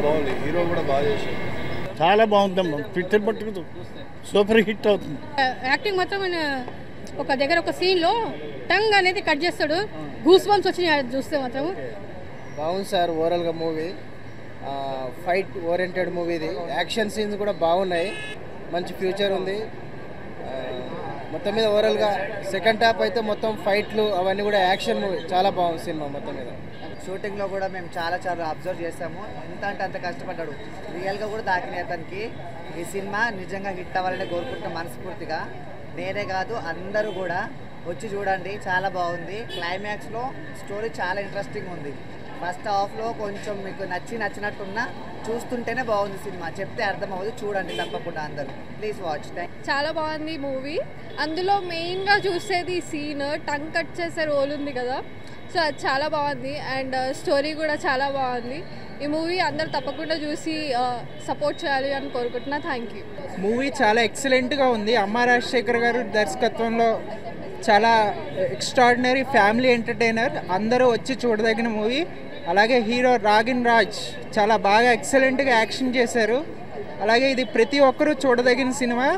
బాగుంది హీరో కూడా బాగా చేశారు చాలా బాగుందమ్మా పిక్చర్ పట్టుకుదు సూపర్ హిట్ అవుతుంది యాక్టింగ్ మాత్రం ఒక దగ్గర ఒక సీన్ లో టంగ్ అనేది కట్ చేస్తాడు గూస్ బంప్స్ వచ్చి చూస్తే మాత్రం బాగుంది సార్ ఓవరాల్ గా మూవీ ఫైట్ ఓరియంటెడ్ మూవీ ఇది యాక్షన్ సీన్స్ కూడా బాగున్నాయి మంచి ఫ్యూచర్ ఉంది మొత్తం మీద ఓవరాల్ గా సెకండ్ హాఫ్ అయితే మొత్తం ఫైట్లు అవన్నీ కూడా యాక్షన్ మూవీ చాలా బాగుంది సినిమా మొత్తం మీద షూటింగ్లో కూడా మేము చాలా అబ్జర్వ్ చేసాము ఎంత అంటే అంత కష్టపడ్డాడు రియల్గా కూడా దాకినాయి అతనికి ఈ సినిమా నిజంగా హిట్ అవ్వాలని కోరుకుంటాం మనస్ఫూర్తిగా నేనే కాదు అందరూ కూడా వచ్చి చూడండి చాలా బాగుంది క్లైమాక్స్లో స్టోరీ చాలా ఇంట్రెస్టింగ్ ఉంది ఫస్ట్ హాఫ్లో కొంచెం మీకు నచ్చినట్టున్నా చూస్తుంటేనే బాగుంది సినిమా చెప్తే అర్థం అవ్వదు చూడండి తప్పకుండా అందరూ ప్లీజ్ వాచ్ చాలా బాగుంది మూవీ అందులో మెయిన్గా చూసేది సీన్ టంగ్ కట్ చేసే రోల్ ఉంది కదా సో అది చాలా బాగుంది అండ్ స్టోరీ కూడా చాలా బాగుంది ఈ మూవీ అందరు తప్పకుండా చూసి సపోర్ట్ చేయాలి అని కోరుకుంటున్నా థ్యాంక్ యూ మూవీ చాలా ఎక్సలెంట్గా ఉంది అమ్మ రాజశేఖర్ గారు దర్శకత్వంలో చాలా ఎక్స్ట్రాడినరీ ఫ్యామిలీ ఎంటర్టైనర్ అందరూ వచ్చి చూడదగిన మూవీ అలాగే హీరో రాగిన్ రాజ్ చాలా బాగా ఎక్సలెంట్గా యాక్షన్ చేశారు అలాగే ఇది ప్రతి ఒక్కరూ చూడదగిన సినిమా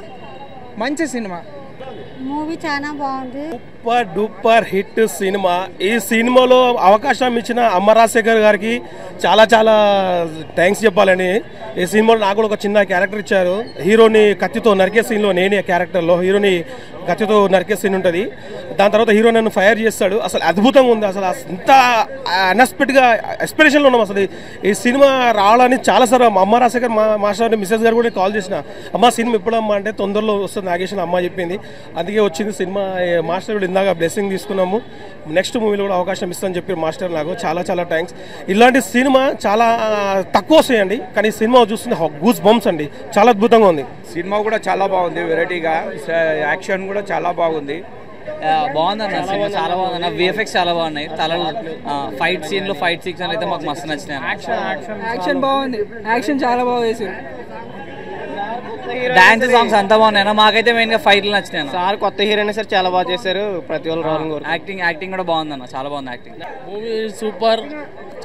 మంచి సినిమా మూవీ చాలా బాగుంది సూపర్ డూపర్ హిట్ సినిమా ఈ సినిమాలో అవకాశం ఇచ్చిన అమ్మ రాజశేఖర్ గారికి చాలా చాలా థ్యాంక్స్ చెప్పాలని ఈ సినిమాలో నాకు కూడా ఒక చిన్న క్యారెక్టర్ ఇచ్చారు హీరోని కత్తితో నరికే సీన్లో నేనే క్యారెక్టర్లో హీరోని కత్తితో నరికే సీన్ ఉంటుంది దాని తర్వాత హీరో నన్ను ఫైర్ చేస్తాడు అసలు అద్భుతంగా ఉంది అసలు ఇంత అన్ఎక్స్పెక్ట్గా ఎక్స్పెక్టేషన్లో ఉన్నాం అసలు ఈ సినిమా రావాలని చాలాసార్లు అమ్మ రాజశేఖర్ మాస్టర్ మిస్సెస్ గారు కూడా కాల్ చేసిన అమ్మ సినిమా ఎప్పుడమ్మా అంటే తొందరలో వస్తుంది నాగేశ్వర అమ్మ చెప్పింది అందుకే వచ్చింది సినిమా మాస్టర్ కూడా ఇందాక బ్లెస్సింగ్ తీసుకున్నాము నెక్స్ట్ మూవీలో కూడా అవకాశం ఇస్తామని చెప్పి మాస్టర్ నాకు చాలా చాలా థ్యాంక్స్ ఇలాంటి సినిమా చాలా తక్కువ వస్తాయండి కానీ సినిమా చూస్తుంటే గూస్ బంప్స్ అండి చాలా అద్భుతంగా ఉంది సినిమా కూడా చాలా బాగుంది వెరైటీగా యాక్షన్ కూడా చాలా బాగుంది బాగుందన్న సినిమా చాలా బాగుందన్న విఎఫ్ఎక్స్ చాలా బాగున్నాయి తలలు ఫైట్ సీన్లు ఫైట్ సీక్వెన్స్ అయితే మాకు మస్తు నచ్చినాయి యాక్షన్ బాగుంది యాక్షన్ చాలా బాగా వేసారు డాన్స్ సాంగ్స్ అంతా బాగున్నాయి మాకైతే మెయిన్ గా ఫైట్లు నచ్చినాయి సార్ కొత్త హీరోయిన్ సార్ చాలా బాగా చేశారు ప్రతి వాళ్ళు యాక్టింగ్ కూడా బాగుందన్న చాలా బాగుంది యాక్టింగ్ మూవీ సూపర్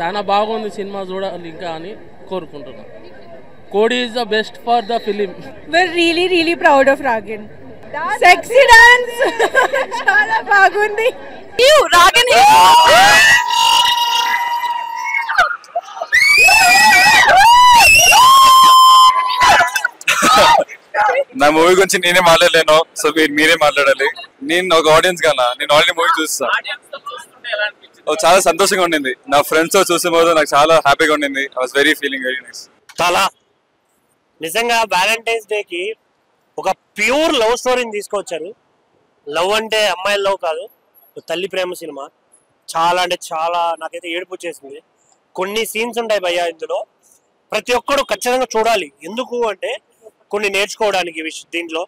చాలా బాగుంది సినిమా చూడాలి ఇంకా అని కోరుకుంటున్నాను కోడి is the best for the film we're really proud of Ragin sexy dance చాలా బాగుంది Ragin నా మూవీ గురించి నేనే మాట్లాడలేను సో మీరే మాట్లాడాలి నేను ఒక ఆడియన్స్ గానా నేను ఆల్రెడీ మూవీ చూస్తా చాలా సంతోషంగా ఉండింది నా ఫ్రెండ్స్ తో చూసే పోతే నాకు చాలా హ్యాపీగా ఉండింది I was feeling very nice చాలా నిజంగా వ్యాలంటైన్స్ డేకి ఒక ప్యూర్ లవ్ స్టోరీని తీసుకొచ్చారు లవ్ అంటే అమ్మాయిల లవ్ కాదు తల్లి ప్రేమ సినిమా చాలా అంటే చాలా నాకైతే ఏడుపు వచ్చేసింది కొన్ని సీన్స్ ఉంటాయి భయ్యా ఇందులో ప్రతి ఒక్కరు ఖచ్చితంగా చూడాలి ఎందుకు అంటే కొన్ని నేర్చుకోవడానికి దీంట్లో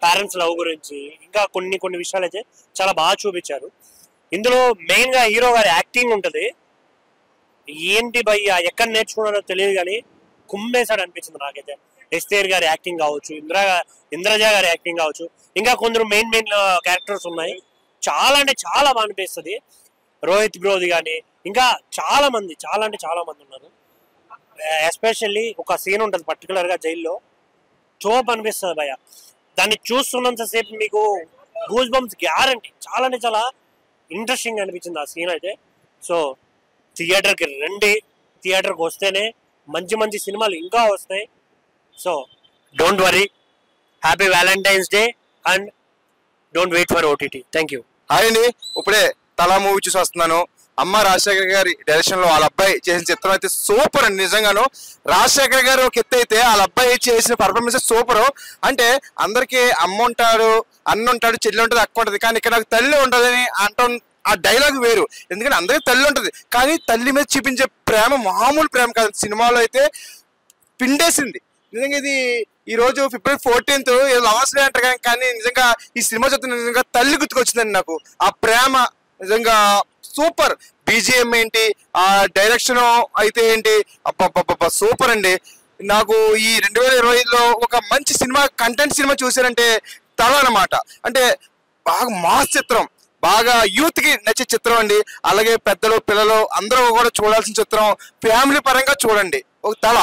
పేరెంట్స్ లవ్ గురించి ఇంకా కొన్ని విషయాలు అయితే చాలా బాగా చూపించారు ఇందులో మెయిన్గా హీరో గారి యాక్టింగ్ ఉంటుంది ఏంటి భయ్యా ఎక్కడ నేర్చుకున్నారో తెలియదు కానీ కుమ్మేశాడు అనిపించింది నాకైతే ఎస్తేర్ గారి యాక్టింగ్ కావచ్చు ఇంద్రజ గారి యాక్టింగ్ కావచ్చు ఇంకా కొందరు మెయిన్ క్యారెక్టర్స్ ఉన్నాయి చాలా అంటే చాలా బాగా అనిపిస్తుంది రోహిత్ బ్రోది కానీ ఇంకా చాలా మంది ఉన్నారు ఎస్పెషల్లీ ఒక సీన్ ఉంటుంది పర్టికులర్గా జైల్లో చోప్ అనిపిస్తుంది భయ్య దాన్ని చూస్తున్నంతసేపు మీకు గూస్ బంప్స్ గ్యారంటీ చాలా అంటే చాలా ఇంట్రెస్టింగ్ అనిపించింది ఆ సీన్ అయితే సో థియేటర్కి రండి థియేటర్కి వస్తేనే మంచి సినిమాలు ఇంకా వస్తాయి so don't worry happy Valentine's Day and don't wait for OTT thank you hi అండి ఇప్పుడే తలా మూవీ చూసి వస్తున్నాను అమ్మ రాజశేఖర్ గారి డైరెక్షన్ లో వాళ్ళ అబ్బాయి చేసిన చిత్రం అయితే సూపర్ అండి నిజంగాను రాజశేఖర్ గారు ఒక ఎత్తు అయితే వాళ్ళ అబ్బాయి చేసిన పర్ఫార్మెన్స్ సూపర్ అంటే అందరికి అమ్మ ఉంటాడు అన్న ఉంటాడు చెల్లి ఉంటుంది అక్క ఉంటుంది కానీ ఇక్కడ నాకు తల్లి ఉంటుందని అంటాం ఆ డైలాగ్ వేరు ఎందుకంటే అందరికీ తల్లి ఉంటుంది కానీ తల్లి మీద చూపించే ప్రేమ మామూలు ప్రేమ కాదు సినిమాలో అయితే పిండేసింది నిజంగా ఇది ఈ రోజు February 14th లవర్స్ డే అంటారు కానీ నిజంగా ఈ సినిమా చూస్తే నిజంగా తల్లి గుర్తుకొచ్చిందండి నాకు ఆ ప్రేమ నిజంగా సూపర్ బీజిఎం ఏంటి ఆ డైరెక్షన్ అయితే ఏంటి అబ్బబ్బబ్బ సూపర్ అండి నాకు ఈ 2020లో ఒక మంచి సినిమా కంటెంట్ సినిమా చూసారంటే తల అన్నమాట అంటే బాగా మాస్ చిత్రం బాగా యూత్ కి నచ్చే చిత్రం అండి. అలాగే పెద్దలు పిల్లలు అందరూ కూడా చూడాల్సిన చిత్రం. ఫ్యామిలీ పరంగా చూడండి. ఒక తల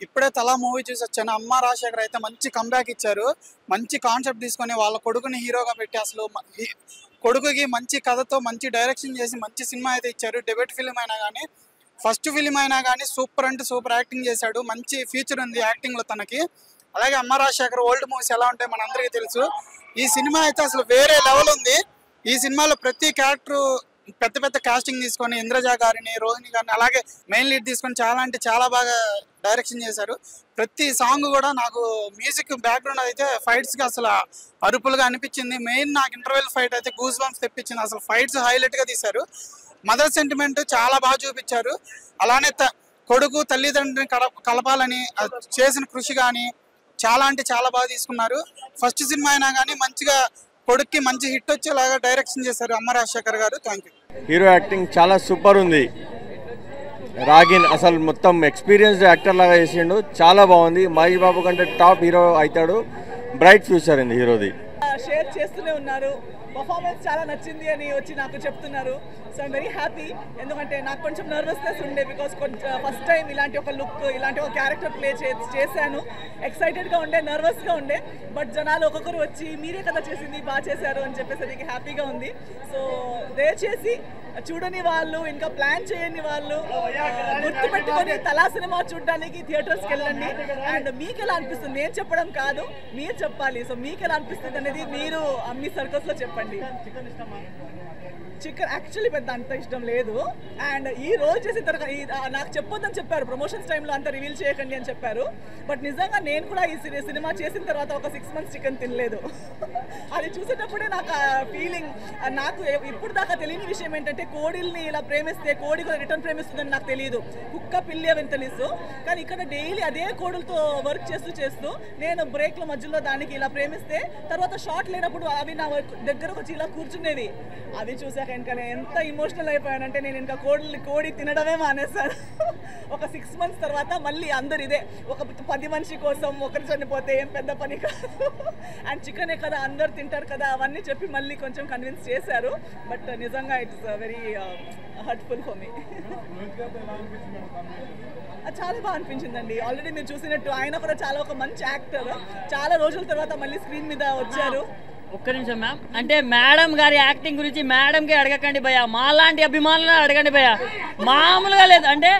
ఇప్పుడే తలా మూవీ చూసి వచ్చాను. అమ్మ రాజశేఖర్ అయితే మంచి కంబ్యాక్ ఇచ్చారు. మంచి కాన్సెప్ట్ తీసుకొని వాళ్ళ కొడుకుని హీరోగా పెట్టి అసలు కొడుకుకి మంచి కథతో మంచి డైరెక్షన్ చేసి మంచి సినిమా అయితే ఇచ్చారు. డెబ్యూట్ ఫిలిం అయినా కానీ ఫస్ట్ ఫిలిం అయినా కానీ సూపర్ అంటే సూపర్ యాక్టింగ్ చేశాడు. మంచి ఫ్యూచర్ ఉంది యాక్టింగ్లో తనకి. అలాగే అమ్మ రాజశేఖర్ ఓల్డ్ మూవీస్ ఎలా ఉంటాయి మనందరికీ తెలుసు. ఈ సినిమా అయితే అసలు వేరే లెవెల్ ఉంది. ఈ సినిమాలో ప్రతి క్యారెక్టర్ పెద్ద పెద్ద కాస్టింగ్ తీసుకొని ఇంద్రజ గారిని, రోహిణి గారిని, అలాగే మెయిన్ లీడ్ తీసుకొని చాలా అంటే చాలా బాగా డైరెక్షన్ చేశారు. ప్రతి సాంగ్ కూడా నాకు మ్యూజిక్ బ్యాక్గ్రౌండ్ అయితే ఫైట్స్కి అసలు అరుపులుగా అనిపించింది. మెయిన్ నాకు ఇంటర్వెల్ ఫైట్ అయితే గూస్ బంప్స్ తెప్పించింది. అసలు ఫైట్స్ హైలైట్గా తీశారు. మదర్ సెంటిమెంట్ చాలా బాగా చూపించారు. అలానే కొడుకు తల్లిదండ్రిని కలపాలని చేసిన కృషి కానీ చాలా అంటే చాలా బాగా తీసుకున్నారు. ఫస్ట్ సినిమా అయినా కానీ మంచిగా కొడుక్కి మంచి హిట్ వచ్చేలాగా డైరెక్షన్ చేశారు అమ్మ రాజశేఖర్ గారు. Thank you. హీరో యాక్టింగ్ చాలా సూపర్ ఉంది. రాగిన్ అసలు మొత్తం ఎక్స్పీరియన్స్డ్ యాక్టర్ లాగా చేసిండు. చాలా బాగుంది. మహేష్ బాబు కంటే టాప్ హీరో అవుతాడు. బ్రైట్ ఫ్యూచర్ ఉంది హీరోది. షేర్ చేస్తూనే ఉన్నారు. పర్ఫార్మెన్స్ చాలా నచ్చింది అని వచ్చి నాకు చెప్తున్నారు. So I'm very happy. ఎందుకంటే నాకు కొంచెం నర్వస్నెస్ ఉండే, బికాస్ ఫస్ట్ టైం ఇలాంటి ఒక లుక్, ఇలాంటి ఒక క్యారెక్టర్ ప్లే చేశాను. ఎక్సైటెడ్గా ఉండే, నర్వస్గా ఉండే. బట్ జనాలు ఒక్కొక్కరు వచ్చి మీరే కదా చేసింది, బాగా చేశారు అని చెప్పేసరికి హ్యాపీగా ఉంది. సో దయచేసి చూడని వాళ్ళు, ఇంకా ప్లాన్ చేయని వాళ్ళు గుర్తుపెట్టుకొని తలా సినిమా చూడడానికి థియేటర్స్కి వెళ్ళండి. అండ్ మీకు ఎలా అనిపిస్తుంది, నేను చెప్పడం కాదు, మీరు చెప్పాలి. సో మీకు ఎలా అనిపిస్తుంది అనేది మీరు మీ సర్కల్స్లో చెప్పండి. చికెన్ యాక్చువల్లీ పెద్ద అంత ఇష్టం లేదు. అండ్ ఈ రోజు చేసిన తర్వాత నాకు చెప్పొద్దని చెప్పారు, ప్రమోషన్స్ టైంలో అంత రివీల్ చేయకండి అని చెప్పారు. బట్ నిజంగా నేను కూడా ఈ సినిమా చేసిన తర్వాత ఒక 6 months చికెన్ తినలేదు. అది చూసేటప్పుడే నాకు ఆ ఫీలింగ్. నాకు ఇప్పుడు దాకా తెలియని విషయం ఏంటంటే కోడిల్ని ఇలా ప్రేమిస్తే కోడి కూడా రిటర్న్ ప్రేమిస్తుందని నాకు తెలియదు. కుక్క, పిల్లి అవని తెలుసు. కానీ ఇక్కడ డైలీ అదే కోడులతో వర్క్ చేస్తూ నేను బ్రేక్ల మధ్యలో దానికి ఇలా ప్రేమిస్తే తర్వాత షార్ట్ లేనప్పుడు అవి నా దగ్గరకు వచ్చి ఇలా కూర్చునేవి. అది చూసాక ఇంకా నేను ఎంత ఇమోషనల్ అయిపోయానంటే నేను ఇంకా కోడి తినడమే మానేశాను. ఒక 6 months తర్వాత మళ్ళీ అందరు ఇదే, ఒక 10 మనిషి కోసం ఒకరు చనిపోతే ఏం పెద్ద పని కాదు, అండ్ చికెనే కదా అందరు తింటారు కదా అవన్నీ చెప్పి మళ్ళీ కొంచెం కన్విన్స్ చేశారు. బట్ నిజంగా it's very hurtful for me. చాలా బాగా అనిపించిందండి. ఆల్రెడీ మీరు చూసినట్టు ఆయన కూడా చాలా ఒక మంచి యాక్టర్. చాలా రోజుల తర్వాత మళ్ళీ స్క్రీన్ మీద వచ్చారు. ఒక్క నిమిషం మ్యామ్, అంటే మేడం గారి యాక్టింగ్ గురించి మేడంకి అడగకండి భయ్య, మాలాంటి అభిమానులను అడగండి భయ్య. మామూలుగా లేదు. అంటే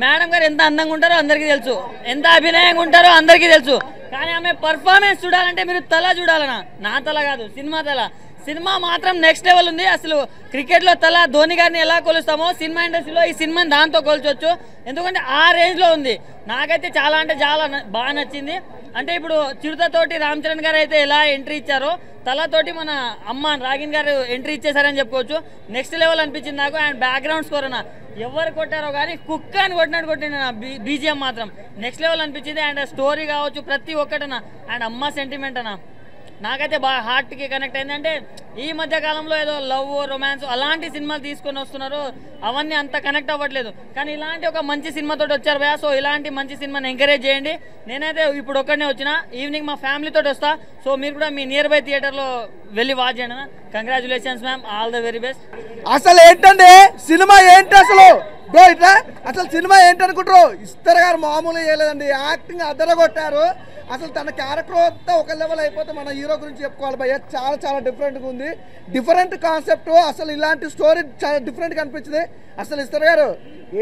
మేడం గారు ఎంత అందంగా ఉంటారో అందరికీ తెలుసు, ఎంత అభినయంగా ఉంటారో అందరికీ తెలుసు. కానీ ఆమె పర్ఫార్మెన్స్ చూడాలంటే మీరు తల చూడాలన్నా, నా తల కాదు, సినిమా తల. సినిమా మాత్రం నెక్స్ట్ లెవెల్ ఉంది. అసలు క్రికెట్లో తల ధోని గారిని ఎలా కొలుస్తామో సినిమా ఇండస్ట్రీలో ఈ సినిమాని దాంతో కొలుచవచ్చు. ఎందుకంటే ఆ రేంజ్లో ఉంది. నాకైతే చాలా అంటే చాలా బాగా నచ్చింది. అంటే ఇప్పుడు చిరుతతోటి రామ్ చరణ్ గారు అయితే ఎలా ఎంట్రీ ఇచ్చారో తలతోటి మన అమ్మ రాగిన్ గారు ఎంట్రీ ఇచ్చేసారని చెప్పుకోవచ్చు. నెక్స్ట్ లెవెల్ అనిపించింది నాకు. అండ్ బ్యాక్గ్రౌండ్ స్కోర్ అన్న ఎవరు కొట్టారో కానీ కుక్క అని కొట్టింది నా బీజిఎం మాత్రం నెక్స్ట్ లెవెల్ అనిపించింది. అండ్ స్టోరీ కావచ్చు ప్రతి ఒక్కటన్నా. అండ్ అమ్మ సెంటిమెంట్ అన్న నాకైతే బాగా హార్ట్కి కనెక్ట్ అయింది. అంటే ఈ మధ్య కాలంలో ఏదో లవ్, రొమాన్స్ అలాంటి సినిమాలు తీసుకొని వస్తున్నారు, అవన్నీ అంత కనెక్ట్ అవ్వట్లేదు. కానీ ఇలాంటి ఒక మంచి సినిమాతో వచ్చారు భయ్యా. సో ఇలాంటి మంచి సినిమాని ఎంకరేజ్ చేయండి. నేనైతే ఇప్పుడు ఒక్కడనే వచ్చిన, ఈవినింగ్ మా ఫ్యామిలీతో వస్తా. సో మీరు కూడా మీ నియర్ బై థియేటర్లో వెళ్ళి వాచ్ చేయండి. Congratulations ma'am, all the very best. అసలు ఏంటండి సినిమా ఏంటి అసలు బ్రో, ఇట్లా అసలు సినిమా ఏంటనుకుంటారు? ఇస్తారు గారు మామూలుగా చేయలేదండి, యాక్టింగ్ అదరగొట్టారు. అసలు తన క్యారెక్టర్ అంతా ఒక లెవెల్ అయిపోతే మన హీరో గురించి చెప్పుకోవాలి భయ్య. చాలా చాలా డిఫరెంట్గా ఉంది, డిఫరెంట్ కాన్సెప్ట్. అసలు ఇలాంటి స్టోరీ చాలా డిఫరెంట్గా అనిపించింది. అసలు ఇస్తారు గారు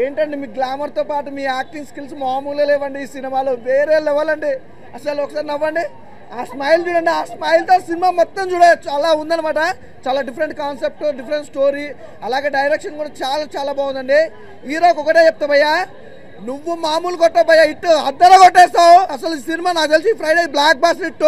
ఏంటండి మీ గ్లామర్తో పాటు మీ యాక్టింగ్ స్కిల్స్ మామూలుగా లేవండి ఈ సినిమాలో, వేరే లెవెల్ అండి. అసలు ఒకసారి నవ్వండి, ఆ స్మైల్ చూడండి, ఆ స్మైల్తో సినిమా మొత్తం చూడవచ్చు, అలా ఉందనమాట. చాలా డిఫరెంట్ కాన్సెప్ట్, డిఫరెంట్ స్టోరీ, అలాగే డైరెక్షన్ కూడా చాలా చాలా బాగుందండి. హీరోకి ఒకటే చెప్తా భయ్యా, నువ్వు మామూలు కొట్టావు భయ్యా, హిట్ అద్దరూ కొట్టేస్తావు. అసలు ఈ సినిమా నాకు తెలిసి Friday blockbuster hit,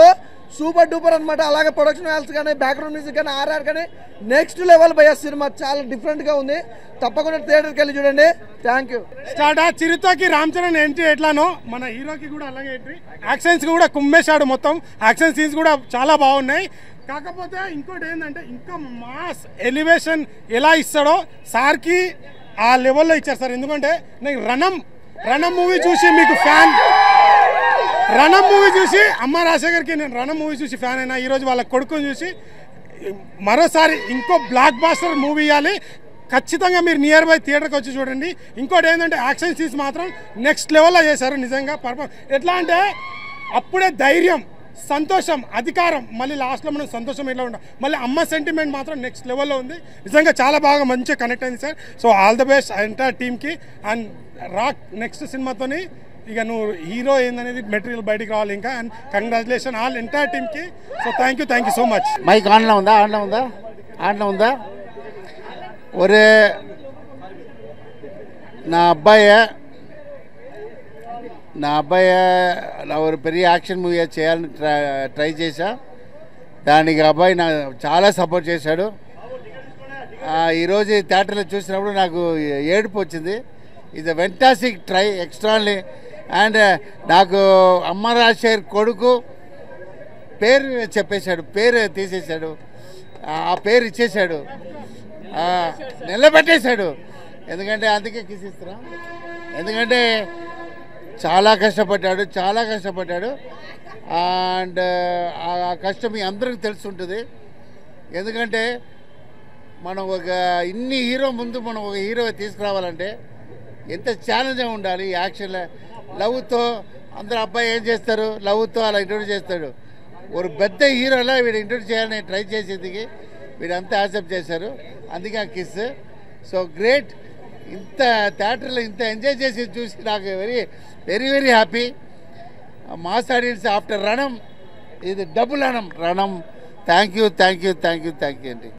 super duper అనమాట. అలాగే ప్రొడక్షన్ వాల్స్ కానీ, బ్యాక్గ్రౌండ్ మ్యూజిక్ కానీ, ఆర్ఆర్ కానీ నెక్స్ట్ లెవెల్ భయ్యా. సినిమా చాలా డిఫరెంట్గా ఉంది, తప్పకుండా థియేటర్కి వెళ్ళి చూడండి. Thank you. స్టార్ట్ చిరుతకి రామ్ చరణ్ ఎంట్రీ ఎట్లానో మన హీరోకి కూడా అలాగే ఎంట్రీ, యాక్షన్స్ కూడా కుమ్మేశాడు. మొత్తం యాక్షన్ సీన్స్ కూడా చాలా బాగున్నాయి. కాకపోతే ఇంకోటి ఏంటంటే ఇంకా మాస్ ఎలివేషన్ ఎలా ఇస్తాడో సార్కి ఆ లెవెల్లో ఇచ్చారు సార్. ఎందుకంటే నేను రణం మూవీ చూసి మీకు ఫ్యాన్, రణం మూవీ చూసి అమ్మ రాజశేఖర్కి నేను రణం మూవీ చూసి ఫ్యాన్ అయినా. ఈరోజు వాళ్ళ కొడుకుని చూసి మరోసారి ఇంకో బ్లాక్ బాస్టర్ మూవీ ఇవ్వాలి. ఖచ్చితంగా మీరు నియర్ బై థియేటర్కి వచ్చి చూడండి. ఇంకోటి ఏంటంటే యాక్షన్ సీన్స్ మాత్రం నెక్స్ట్ లెవెల్లో చేశారు నిజంగా. ఎట్లా అంటే అప్పుడే ధైర్యం, సంతోషం, అధికారం, మళ్ళీ లాస్ట్లో మనం సంతోషం ఎట్లా ఉంటాం, మళ్ళీ అమ్మ సెంటిమెంట్ మాత్రం నెక్స్ట్ లెవెల్లో ఉంది. నిజంగా చాలా బాగా మంచిగా కనెక్ట్ అయింది sir. So all the best entire టీమ్కి. అండ్ రాక్ నెక్స్ట్ సినిమాతోని ఇక నువ్వు హీరో ఏందనేది మెటీరియల్ బయటికి రావాలి ఇంకా. అండ్ కంగ్రాచులేషన్ ఆల్ ఎంటైర్ టీమ్కి. So thank you so much. Mic ఆన్లో ఉందా? ఒరే నా అబ్బాయి ஒரு பெரிய యాక్షన్ మూవీ చేయాలని ట్రై చేశా. దానికి అబ్బాయి నాకు చాలా సపోర్ట్ చేశాడు. ఈరోజు థియేటర్లో చూసినప్పుడు నాకు ఏడుపు వచ్చింది. ఇది ఫెంటాస్టిక్ ట్రై, ఎక్స్ట్రాన్లీ. అండ్ నాకు అమ్మ రాజశేఖర్ కొడుకు పేరు చెప్పేశాడు, పేరు తీసేశాడు, ఆ పేరు ఇచ్చేశాడు, నిలబెట్టేశాడు. ఎందుకంటే అందుకే కిసిస్తున్నా, ఎందుకంటే చాలా కష్టపడ్డాడు. అండ్ ఆ కష్టం మీ అందరికీ తెలుసుంటుంది. ఎందుకంటే మనం ఇన్ని హీరో ముందు మనం ఒక హీరో తీసుకురావాలంటే ఎంత ఛాలెంజ్గా ఉండాలి. యాక్షన్లో లవ్తో అందరు అబ్బాయి ఏం చేస్తారు, లవ్తో అలా ఇంట్రొడ్యూస్ చేస్తాడు. ఒక పెద్ద హీరోలా వీడు ఇంట్రొడ్యూస్ చేయాలని ట్రై చేసేందుకు వీడంతా యాక్సెప్ట్ చేశారు. అందుకే ఆ కిస్. So great. ఇంత థియేటర్లో ఇంత ఎంజాయ్ చేసి చూసి నాకు very very very happy. Mass audience after Ranam, ఇది డబుల్ రణం. థ్యాంక్ యూ అండి.